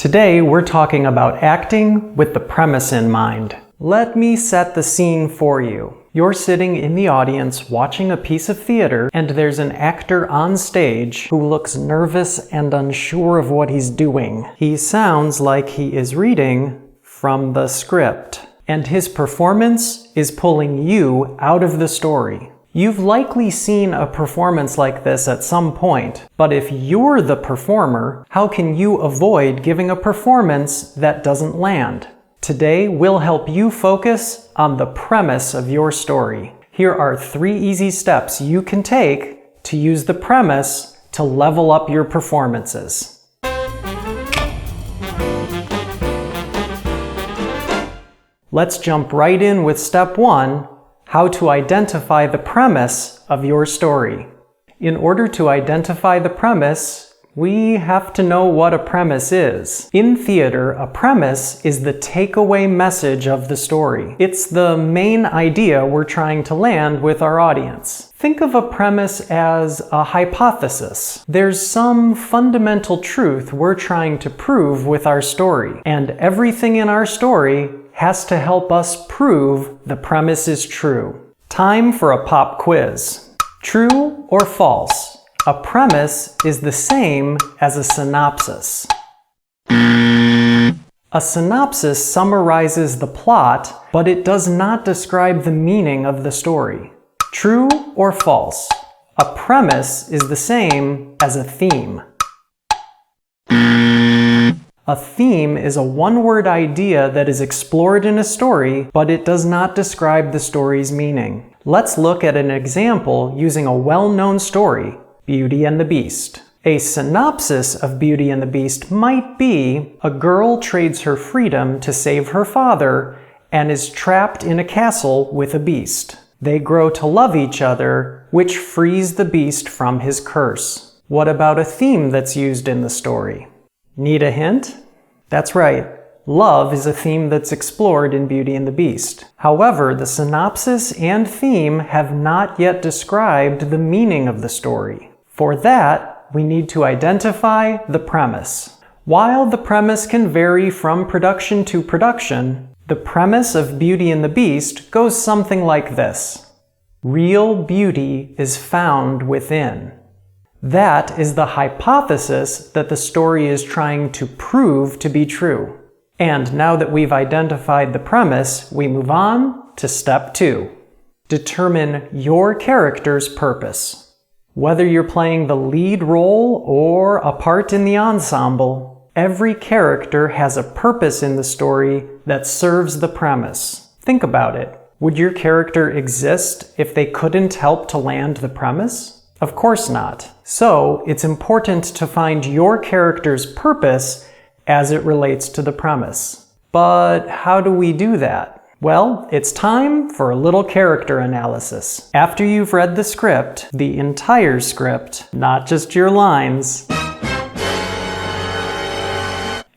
Today we're talking about acting with the premise in mind. Let me set the scene for you. You're sitting in the audience watching a piece of theater, and there's an actor on stage who looks nervous and unsure of what he's doing. He sounds like he is reading from the script, and his performance is pulling you out of the story. You've likely seen a performance like this at some point, but if you're the performer, how can you avoid giving a performance that doesn't land? Today, we'll help you focus on the premise of your story. Here are 3 easy steps you can take to use the premise to level up your performances. Let's jump right in with step 1. How to identify the premise of your story. In order to identify the premise, we have to know what a premise is. In theater, a premise is the takeaway message of the story. It's the main idea we're trying to land with our audience. Think of a premise as a hypothesis. There's some fundamental truth we're trying to prove with our story, and everything in our story has to help us prove the premise is true. Time for a pop quiz. True or false? A premise is the same as a synopsis. A synopsis summarizes the plot, but it does not describe the meaning of the story. True or false? A premise is the same as a theme. A theme is a one-word idea that is explored in a story, but it does not describe the story's meaning. Let's look at an example using a well-known story, Beauty and the Beast. A synopsis of Beauty and the Beast might be: a girl trades her freedom to save her father and is trapped in a castle with a beast. They grow to love each other, which frees the beast from his curse. What about a theme that's used in the story? Need a hint? That's right. Love is a theme that's explored in Beauty and the Beast. However, the synopsis and theme have not yet described the meaning of the story. For that, we need to identify the premise. While the premise can vary from production to production, the premise of Beauty and the Beast goes something like this: real beauty is found within. That is the hypothesis that the story is trying to prove to be true. And now that we've identified the premise, we move on to step 2. Determine your character's purpose. Whether you're playing the lead role or a part in the ensemble, every character has a purpose in the story that serves the premise. Think about it. Would your character exist if they couldn't help to land the premise? Of course not. So, it's important to find your character's purpose as it relates to the premise. But how do we do that? Well, it's time for a little character analysis. After you've read the script, the entire script, not just your lines,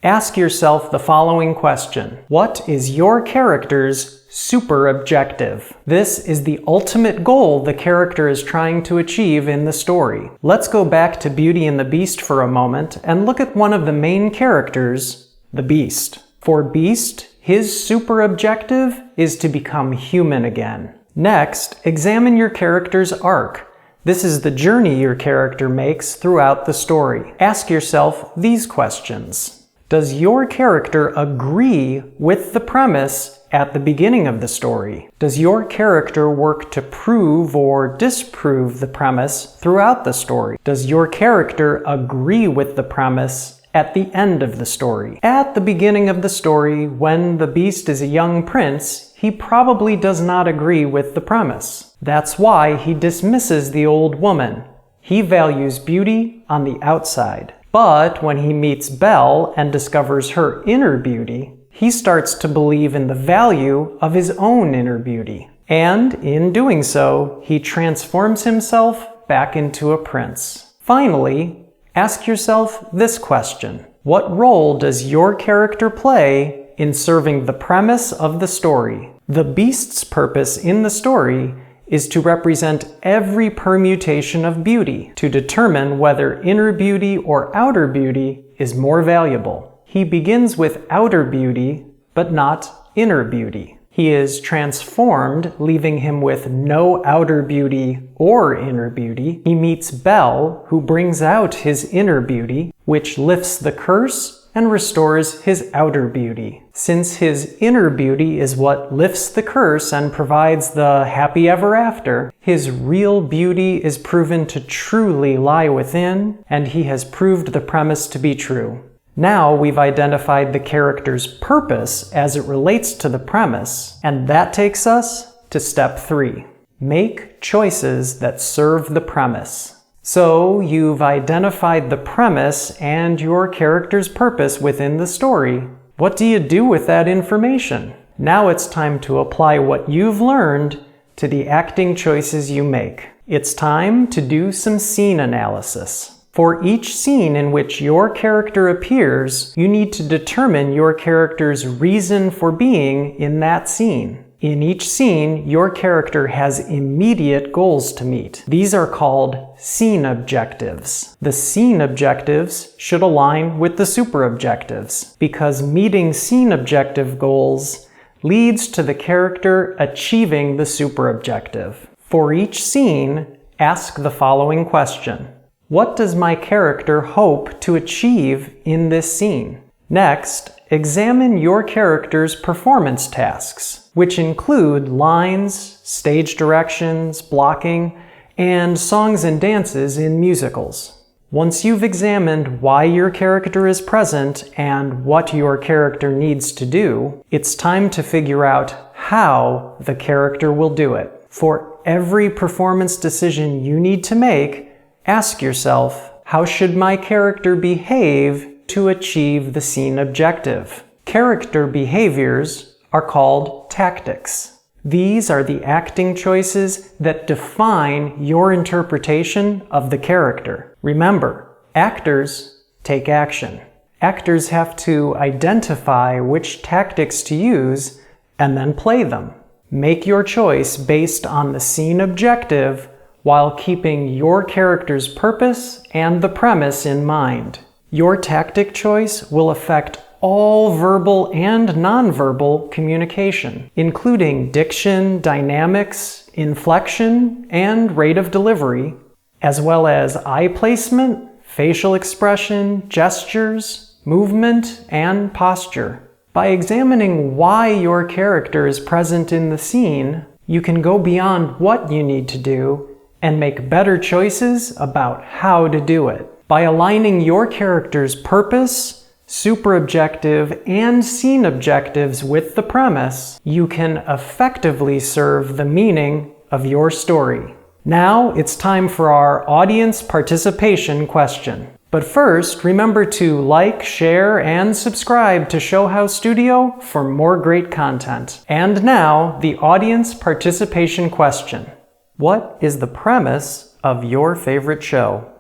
ask yourself the following question. What is your character's super objective? This is the ultimate goal the character is trying to achieve in the story. Let's go back to Beauty and the Beast for a moment and look at one of the main characters, the Beast. For Beast, his super objective is to become human again. Next, examine your character's arc. This is the journey your character makes throughout the story. Ask yourself these questions. Does your character agree with the premise at the beginning of the story? Does your character work to prove or disprove the premise throughout the story? Does your character agree with the premise at the end of the story? At the beginning of the story, when the Beast is a young prince, he probably does not agree with the premise. That's why he dismisses the old woman. He values beauty on the outside. But when he meets Belle and discovers her inner beauty, he starts to believe in the value of his own inner beauty. And in doing so, he transforms himself back into a prince. Finally, ask yourself this question. What role does your character play in serving the premise of the story? The Beast's purpose in the story is to represent every permutation of beauty, to determine whether inner beauty or outer beauty is more valuable. He begins with outer beauty, but not inner beauty. He is transformed, leaving him with no outer beauty or inner beauty. He meets Belle, who brings out his inner beauty, which lifts the curse and restores his outer beauty. Since his inner beauty is what lifts the curse and provides the happy ever after, his real beauty is proven to truly lie within, and he has proved the premise to be true. Now we've identified the character's purpose as it relates to the premise, and that takes us to step 3. Make choices that serve the premise. So you've identified the premise and your character's purpose within the story. What do you do with that information? Now it's time to apply what you've learned to the acting choices you make. It's time to do some scene analysis. For each scene in which your character appears, you need to determine your character's reason for being in that scene. In each scene, your character has immediate goals to meet. These are called scene objectives. The scene objectives should align with the super objectives, because meeting scene objective goals leads to the character achieving the super objective. For each scene, ask the following question. What does my character hope to achieve in this scene? Next, examine your character's performance tasks, which include lines, stage directions, blocking, and songs and dances in musicals. Once you've examined why your character is present and what your character needs to do, it's time to figure out how the character will do it. For every performance decision you need to make, ask yourself, how should my character behave to achieve the scene objective? Character behaviors are called tactics. These are the acting choices that define your interpretation of the character. Remember, actors take action. Actors have to identify which tactics to use and then play them. Make your choice based on the scene objective while keeping your character's purpose and the premise in mind. Your tactic choice will affect all verbal and nonverbal communication, including diction, dynamics, inflection, and rate of delivery, as well as eye placement, facial expression, gestures, movement, and posture. By examining why your character is present in the scene, you can go beyond what you need to do and make better choices about how to do it. By aligning your character's purpose, super objective, and scene objectives with the premise, you can effectively serve the meaning of your story. Now it's time for our audience participation question. But first, remember to like, share, and subscribe to Show How Studio for more great content. And now, the audience participation question. What is the premise of your favorite show?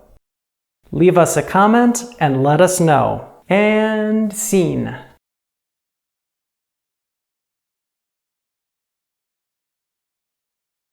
Leave us a comment and let us know. And scene.